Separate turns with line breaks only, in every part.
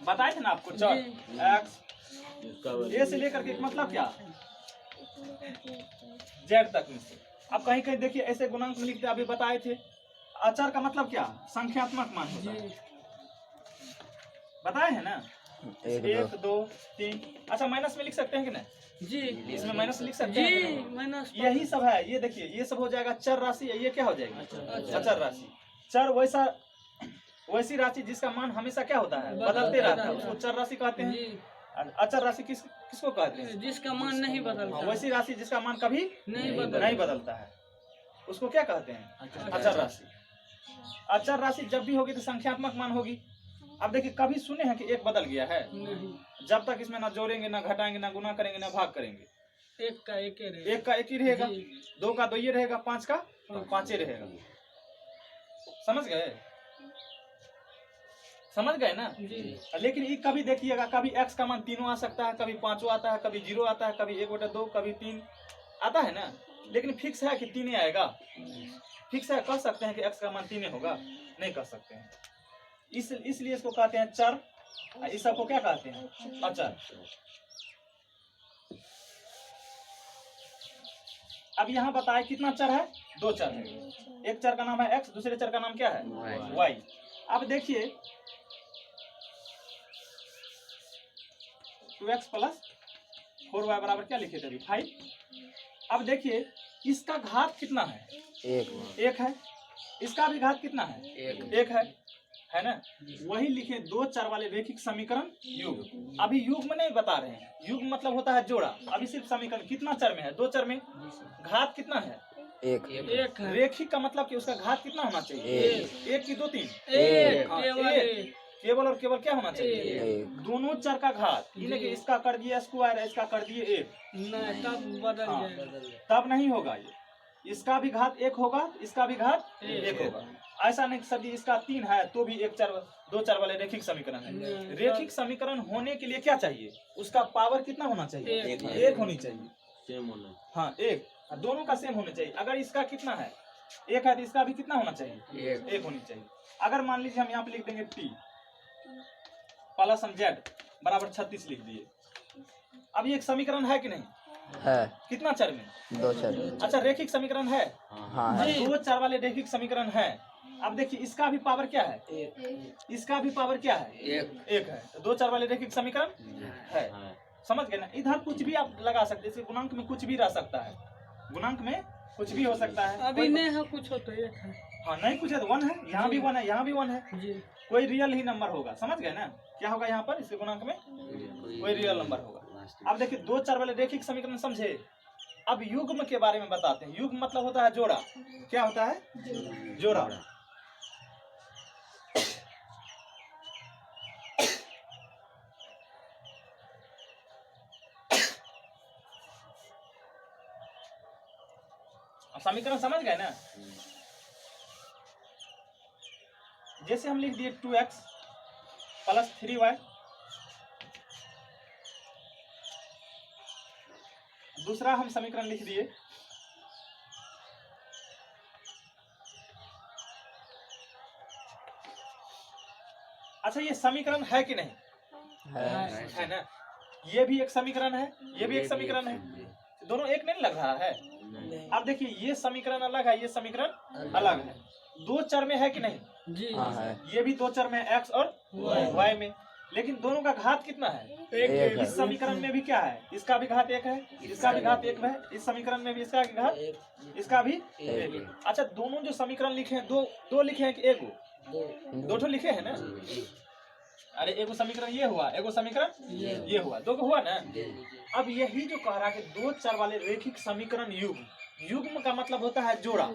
बताए थे ना आपको चर एक्स ए से लेकर के मतलब क्या जेड तक में से। अब कहीं कहीं देखिए ऐसे गुणांक में लिखते अभी बताए थे। अचर का मतलब क्या संख्यात्मक मान होता है, बताए हैं ना 1 2 3। अच्छा माइनस में लिख सकते हैं कि नहीं
जी,
इसमें माइनस लिख सकते हैं कि नहीं?
माइनस
यही सब है। ये देखिए ये सब हो जाएगा चर राशि, ये क्या हो जाएगी अचर राशि। चर वैसी राशि जिसका मान हमेशा क्या होता है बदलते रहता है, उसको चर राशि कहते हैं। अचर राशि किसको कहते हैं
जिसका मान नहीं बदलता,
वैसी राशि जिसका मान कभी नहीं बदलता है उसको क्या कहते हैं अचर राशि। अचर राशि जब भी होगी तो संख्यात्मक मान होगी। अब देखिए कभी सुने हैं कि एक बदल गया है, जब तक इसमें ना जोड़ेंगे ना घटाएंगे ना गुना करेंगे ना भाग करेंगे
एक का एक
ही रहेगा, 2 का 2 ही रहेगा, 5 का 5 ही रहेगा। समझ गए ना
जी।
लेकिन ये कभी देखिएगा कभी x का मान 3 आ सकता है, कभी 5 आता है, कभी 0 आता है, कभी 1/2 कभी 3 आता है ना। लेकिन फिक्स है कि 3 ही आएगा, फिक्स है कह सकते हैं कि x का मान 3 होगा, नहीं कह सकते हैं। इसलिए इसको कहते हैं चर, इस सबको क्या कहते हैं अचर। अब यहाँ बताए कितना चर है 2 चर है। एक चर का नाम है x, दूसरे चर का नाम क्या है y। अब देखिए 2x प्लस 4y बराबर क्या लिखे थे अभी 5। अब देखिए इसका घात कितना है एक है, इसका भी घात कितना है एक है ना। वही लिखे 2 चर वाले रैखिक समीकरण युग्म। अभी युग्म नहीं बता रहे हैं, युग्म मतलब होता है जोड़ा। अभी सिर्फ समीकरण कितना चर में है 2 चर में, घात कितना है एक। रैखिक का मतलब कि उसका घात कितना होना चाहिए 1 की 2 3 केवल और केवल क्या होना चाहिए दोनों चर का घात। इन्हें कि इसका कर दिए स्क्वायर, इसका कर दिए 1, तब नहीं होगा ये। इसका भी घात 1 होगा, इसका भी घात 1 होगा। ऐसा नहीं सभी इसका 3 है तो भी 2 चर वाले रैखिक समीकरण है। रैखिक समीकरण होने के लिए क्या चाहिए उसका पावर कितना होना चाहिए 1 होनी चाहिए। हाँ 1, दोनों का सेम होना चाहिए। अगर इसका कितना है 1 है तो इसका भी कितना होना चाहिए 1 होनी चाहिए। अगर मान लीजिए हम यहाँ पे लिख देंगे t प्लस हम z बराबर 36 लिख दिए। अब ये एक समीकरण है कि नहीं
है,
कितना चर में
2 चर।
अच्छा रैखिक समीकरण है
हाँ है।
2 चर वाले रैखिक समीकरण है। अब देखिए इसका भी पावर क्या है इसका भी पावर क्या है 1 है, तो 2 चर वाले रैखिक समीकरण है। समझ गए ना। इधर कुछ भी आप लगा सकते हैं, गुणांक में कुछ भी रह सकता है, गुणांक में कुछ भी हो सकता है।
अभी नहीं है कुछ हो तो 1 है,
हाँ नहीं कुछ है तो 1 है, यहाँ भी 1 है, यहाँ भी 1 है
जी।
कोई रियल ही नंबर होगा। समझ गए ना क्या होगा यहाँ पर इसके गुणांक में कोई रियल नंबर होगा। अब देखिए 2 चर वाले रैखिक समीकरण समझे। अब युग्म के बारे में बताते हैं। युग्म मतलब होता है जोड़ा। क्या होता है जोड़ा। समीकरण समझ गए ना। जैसे हम लिख दिए 2x प्लस 3y, दूसरा हम समीकरण लिख दिए अच्छा ये समीकरण है कि नहीं है ना। ये भी एक समीकरण है, ये भी एक समीकरण है, दोनों एक नहीं लग रहा है। अब देखिए ये समीकरण अलग है, ये समीकरण अलग है। 2 चर में है कि नहीं
जी।
ये भी 2 चर में है x और y में, लेकिन दोनों का घात कितना है
एक।
इस समीकरण में भी क्या है इसका भी घात 1 है, इसका भी घात 1 है। इस समीकरण में भी इसका घात इसका भी 1। अच्छा दोनों जो समीकरण लिखे हैं दो लिखे हैं कि 1 दो लिखे हैं ना। अरे एगो समीकरण ये हुआ, एगो समीकरण ये हुआ, 2 हुआ ना। अब यही जो कह रहा है कि 2 चर वाले रैखिक समीकरण युग्म। युग्म का मतलब होता है जोड़ा।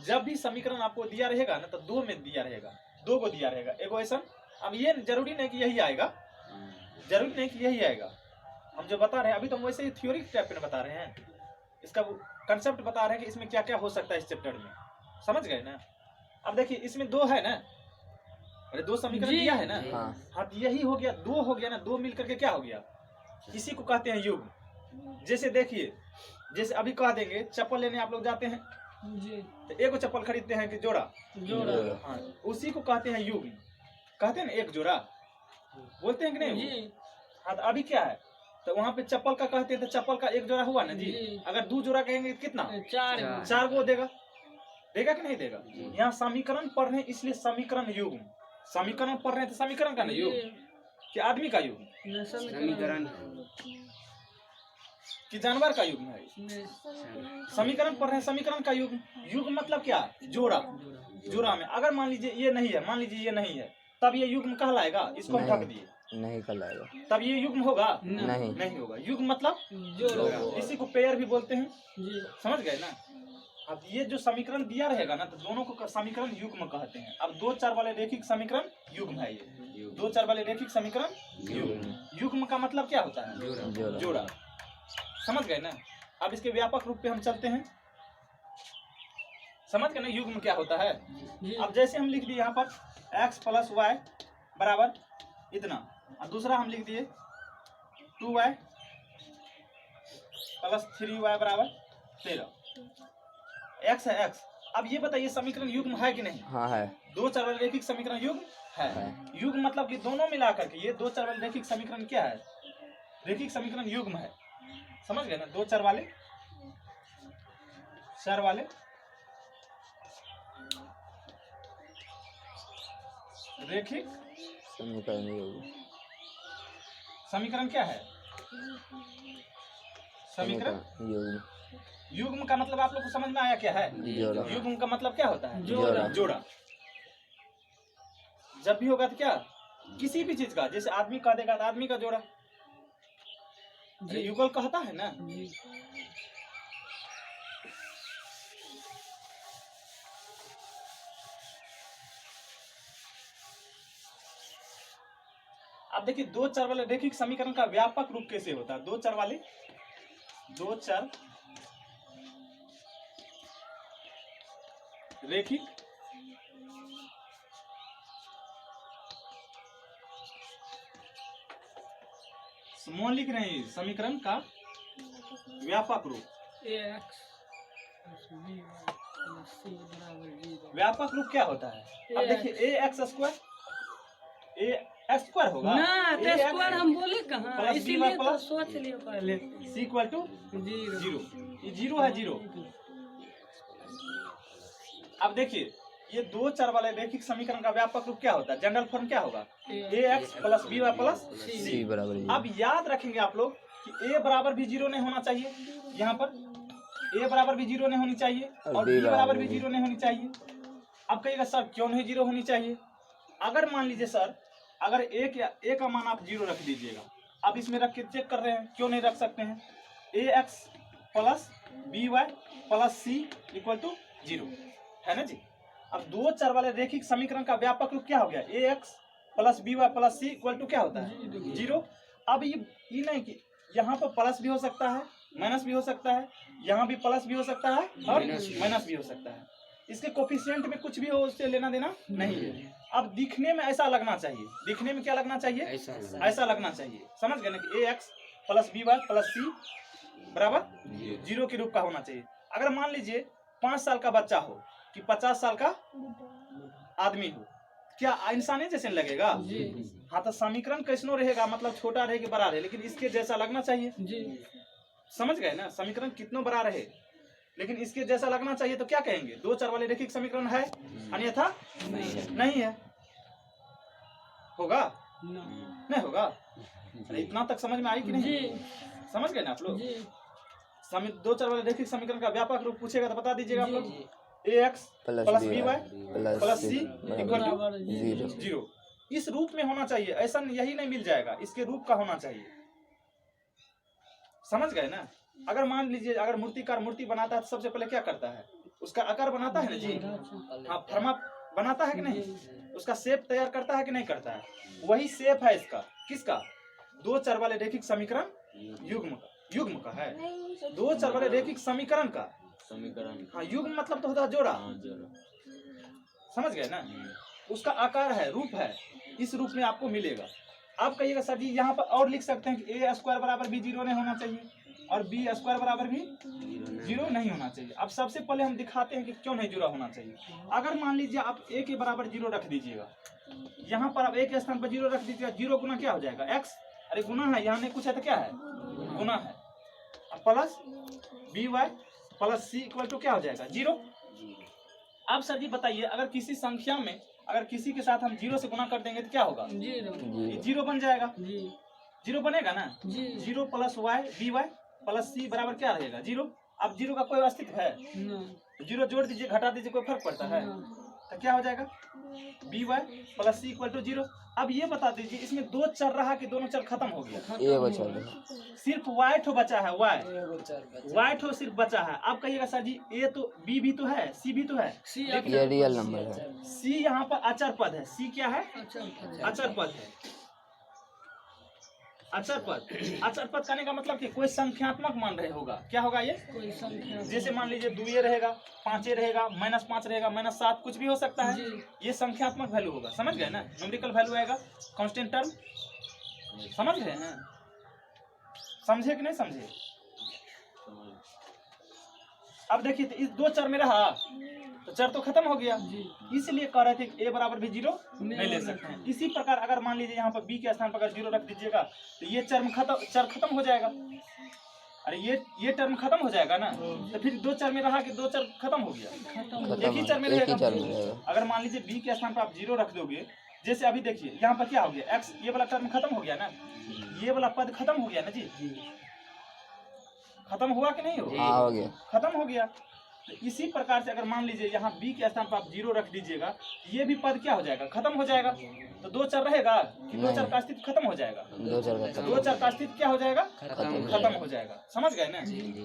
जब भी समीकरण आपको दिया रहेगा ना तो 2 में दिया रहेगा, 2 को दिया रहेगा इक्वेशन। अब ये जरूरी नहीं कि यही आएगा, जरूरी नहीं कि यही आएगा। हम जो बता रहे हैं अभी तो हम वैसे ही थ्योरी टाइप में बता रहे हैं, इसका कंसेप्ट बता रहे हैं कि इसमें क्या क्या हो सकता है इस चैप्टर में। समझ गए ना। अब देखिए इसमें 2 है ना, अरे 2 समीकरण दिया है ना। हाँ तो यही हो गया, 2 हो गया ना, 2 मिलकर के क्या हो गया, इसी को कहते हैं युग्म। जैसे देखिए जैसे अभी कह देंगे चप्पल लेने आप लोग जाते हैं
जी,
तो एगो चप्पल खरीदते हैं कि जोड़ा,
जोड़ा।
हाँ उसी को कहते हैं युग्म। कहते हैं ना एक जोड़ा, बोलते हैं कि नहीं?
जी
हाँ, तो अभी क्या है, तो वहाँ पे चप्पल का कहते हैं, तो चप्पल का एक जोड़ा हुआ ना जी।
जी।
अगर 2 जोड़ा कहेंगे तो कितना?
4
4 वो देगा, देगा कि नहीं देगा? यहाँ समीकरण पढ़ रहे हैं इसलिए समीकरण युग्म, समीकरण पढ़ रहे हैं तो समीकरण का नहीं युग्म कि आदमी का युग्म
समीकरण
कि जानवर का युग्म है? समीकरण पढ़ रहे हैं समीकरण का युग्म। युग्म मतलब क्या? जोड़ा। जोड़ा में अगर मान लीजिए ये नहीं है, मान लीजिए ये नहीं है, तब ये युग्म कहलाएगा? इसको हम ढक दिए
नहीं कहलाएगा।
तब ये युग्म होगा?
नहीं।
नहीं होगा। युग्म मतलब
जोड़ा।
इसी को पेयर भी बोलते हैं,
जी
समझ गए ना? अब ये जो समीकरण दिया रहेगा ना, तो दोनों को समीकरण युग्म कहते हैं। अब 2 4 वाले रेखिक समीकरण युग्म है ये। 2 4 वाले रेखिक समीकरण युग्म। युग्म का मतलब क्या होता है?
जोड़ा।
जोड़ा। समझ गए ना? अब इसके व्यापक रूप पे हम चलते हैं, समझ गए ना युग्म क्या होता है?
जी
अब जैसे हम लिख दिए यहाँ पर x + y बराबर इतना, और दूसरा हम लिख दिए 2y + 3y बराबर 13। x है x। अब ये बताइए समीकरण युग्म है कि नहीं?
हाँ है।
2 4 वाले रेखिक समीकरण युग्म है। युग्म मतलब कि दोनों मिलाकर के ये 2 4 वाले रेखिक समीकरण क्या है? रेखिक समीकरण युग्म है। समझ गए ना? 2 4 वाले रेखिक
समीकरण युग्म।
समीकरण क्या है? समीकरण
युग्म।
युग्म का मतलब आप लोग को समझ में आया क्या है?
जोड़ा।
युग्म का मतलब क्या होता है?
जोड़ा।
जोड़ा। जब भी होगा तो क्या? किसी भी चीज का, जैसे आदमी का देगा तो आदमी का जोड़ा,
जी
युगल कहता है ना।
जी
अब देखिए 2 4 वाले रेखिक समीकरण का व्यापक रूप कैसे होता है? 2 4 वाले 2 4 रेखिक समूह लिख रहे हैं समीकरण का व्यापक रूप।
ax + b + c = 0।
व्यापक रूप क्या होता है? अब देखिए ax² x² होगा
ना तो
ax
स्क्वायर हम बोले कहाँ,
प्लस b
इसीलिए तो
प्लस
सोच लिए पहले।
c =
0
0। ये 0 है 0। अब देखिए ये 2 4 वाले रेखिक समीकरण का व्यापक रूप क्या होता है? जनरल फॉर्म क्या होगा? ax + b +
c
c।
बराबर।
अब याद रखेंगे आप लोग कि a बराबर भी 0 नहीं होना चाहिए, यहाँ पर a बराबर भी 0 नहीं होनी चाहिए और b बराबर भी 0 नहीं होनी चाहिए। अब कहिएगा सर क्यों नहीं 0 होनी चाहिए? अगर मान लीजिए सर अगर a का मान आप 0 रख दीजिएगा, अब इसमें रख के चेक कर रहे हैं क्यों नहीं रख सकते हैं? ax + by + c = 0 है ना जी। अब 2 4 वाले रेखिक समीकरण का व्यापक रूप क्या हो गया? ax + by + c = क्या होता है? 0। अब ये नहीं कि यहाँ पर प्लस भी हो सकता है, माइनस भी हो सकता है, यहाँ भी प्लस भी हो सकता है और माइनस भी हो सकता है। इसके कोफिशिएंट में कुछ भी हो उससे लेना देना नहीं है। अब दिखने में ऐसा लगना चाहिए, दिखने में क्या लगना चाहिए? ऐसा लगना चाहिए। समझ गए ना कि ax + by + c बराबर 0 के रूप का होना चाहिए। अगर मान लीजिए 5 साल का बच्चा हो कि 50 साल का आदमी हो, क्या इंसानी जैसे लगेगा? हाँ, तो समीकरण कैसनो रहेगा, मतलब छोटा रहे कि बड़ा रहे, लेकिन इसके जैसा लगना चाहिए।
जी
समझ गए ना? समीकरण कितनो बड़ा रहे लेकिन इसके जैसा लगना चाहिए, तो क्या कहेंगे? 2 4 वाले रेखिक समीकरण है, अन्यथा नहीं है। होगा? नहीं होगा? अरे इतना तक समझ में आई कि नहीं?
जी
समझ गए ना आप लोग?
जी
2 4 वाले रेखिक समीकरण का व्यापक रूप पूछेगा तो बता दीजिएगा आप लोग। ax
+
+ by + c
बराबर
= 0।
0। इस रूप में होना चाहिए, ऐसा यही नहीं मिल जाएगा, इसके रूप का होना चाहिए। समझ गए ना? अगर मान लीजिए अगर मूर्तिकार मूर्ति बनाता है तो सबसे पहले क्या करता है? उसका आकार बनाता है ना जी। हाँ, फर्मा बनाता है कि नहीं? उसका शेप तैयार करता है कि नहीं करता है? वही शेप है इसका, किसका? 2 4 वाले रेखिक समीकरण युग्म का है। 2 4 वाले रेखिक समीकरण का हाँ, युग्म मतलब तो होता है जोड़ा। समझ गए ना? उसका आकार है, रूप है, इस रूप में आपको मिलेगा। आप कहिएगा सर जी यहाँ पर और लिख सकते हैं कि a² बराबर भी 0 नहीं होना चाहिए और b² बराबर भी 0 नहीं होना चाहिए। अब सबसे पहले हम दिखाते हैं कि क्यों नहीं 0 होना चाहिए। अगर मान लीजिए आप a के बराबर 0 रख दीजिएगा यहाँ पर अब एक के स्थान पर 0 रख दीजिएगा, 0 गुना क्या हो जाएगा x, अरे गुना है, यहाँ नहीं कुछ है तो क्या है, गुना है, अब plus by plus c equal to क्या हो जाएगा 0। अब सर जी बताइए, अगर किसी संख्या में अगर किसी के साथ हम 0 से गुना कर देंगे तो क्या होगा, 0 बन जाएगा, 0 बनेगा ना, 0 plus y by plus c बराबर क्या रहेगा 0। अब 0 का कोई अस्तित्व है, 0 जोड़ दीजिए घटा दीजिए कोई फर्क पड़ता है, तो क्या हो जाएगा by plus c equal to 0। अब ये बता दीजिए इसमें दो चर रहा कि दोनों चर खत्म हो गया, सिर्फ y ठो बचा है, y ठो सिर्फ बचा है। आप कहिएगा सर जी a तो b भी तो है, c भी तो है,
ये रियल नंबर है,
c यहाँ पर अचर पद है, c क्या है, अचर पद है, अचर पद। अचर पद कहने का मतलब कि कोई संख्यात्मक मान रहे होगा, क्या होगा ये,
कोई संख्या,
जैसे मान लीजिए 2 रहेगा, 5 रहेगा, -5 रहेगा, -7 कुछ भी हो सकता है, ये संख्यात्मक वैल्यू होगा, समझ गए ना, न्यूमेरिकल वैल्यू आएगा, कांस्टेंट टर्म, समझ गए हैं, समझे कि नहीं समझे। अब देखिए तो इस दो चर में रहा तो चर तो खत्म हो गया, इसलिए कह रहे थे कि a बराबर भी 0 नहीं ले सकते हैं। इसी प्रकार अगर मान लीजिए यहाँ पर b के स्थान पर अगर 0 रख दीजिएगा तो ये चर खत्म हो जाएगा, अरे ये टर्म खत्म हो जाएगा ना, तो फिर दो चर में रहा कि दो चर खत्म हो गया, एक ही चर में रहेगा। अगर मान लीजिए b के स्थान पर आप 0 रख दोगे, जैसे अभी देखिए यहाँ पर क्या हो गया x, ये वाला टर्म खत्म हो गया ना, ये वाला पद खत्म हो गया ना जी, खत्म हुआ कि नहीं
हो गया,
खत्म हो गया। तो इसी प्रकार से अगर मान लीजिए यहाँ b के स्थान पर आप 0 रख दीजिएगा, ये भी पद क्या हो जाएगा, खत्म हो जाएगा। तो दो चर रहेगा कि दो चर का अस्तित्व खत्म हो जाएगा, दो चर का अस्तित्व क्या हो जाएगा, खत्म हो जाएगा, समझ गए ना।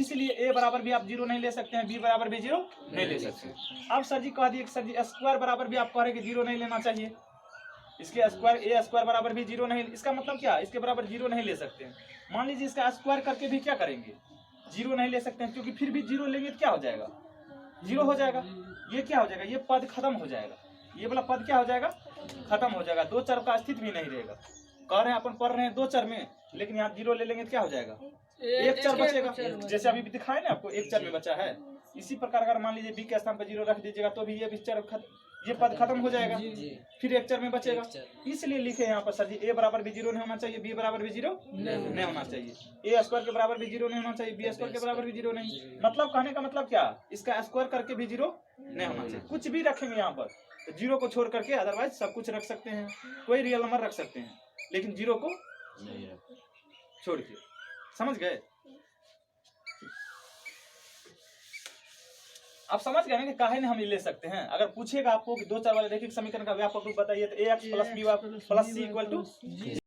इसलिए a बराबर भी आप 0 नहीं ले सकते हैं, b बराबर भी 0 नहीं ले सकते। अब सर जी कह दिए सर जी स्क्वायर बराबर भी आप कह रहे कि 0 नहीं लेना चाहिए, इसके स्क्वायर a स्क्वायर बराबर भी 0 नहीं, इसका मतलब क्या, इसके बराबर 0 नहीं ले सकते हैं। मान लीजिए इसका स्क्वायर करके भी क्या करेंगे, 0 नहीं ले सकते हैं, क्योंकि फिर भी 0 लेंगे तो क्या हो जाएगा, 0 हो जाएगा, ये क्या हो जाएगा, ये पद खत्म हो जाएगा, ये वाला पद क्या हो जाएगा, खत्म हो जाएगा, दो चर का अस्तित्व भी नहीं रहेगा। कह रहे हैं अपन पढ़ रहे हैं दो चर में, लेकिन यहाँ 0 ले लेंगे तो क्या हो जाएगा, एक चर बचेगा, जैसे अभी भी दिखाए ना आपको एक चर में बचा है। इसी प्रकार अगर मान लीजिए b के स्थान पर 0 रख दीजिएगा तो भी ये पद खत्म हो जाएगा, फिर एक चर में बचेगा। इसलिए लिखे यहाँ पर सर जी a बराबर भी 0 नहीं होना चाहिए, b बराबर भी 0 नहीं होना चाहिए, a स्क्वायर के बराबर भी 0 नहीं होना चाहिए, b स्क्वायर के बराबर भी 0 नहीं। मतलब कहने का मतलब क्या, इसका स्क्वायर करके भी 0 नहीं होना चाहिए। कुछ भी रखेंगे यहाँ पर तो 0 को छोड़ करके अदरवाइज सब कुछ रख सकते हैं, कोई रियल नंबर रख सकते हैं, लेकिन 0 को छोड़ के, समझ गए। आप समझ गए ना कि काहे ने हम ये ले सकते हैं। अगर पूछेगा आपको कि दो चर वाले रैखिक समीकरण का व्यापक रूप बताइए तो ax plus b plus c equal to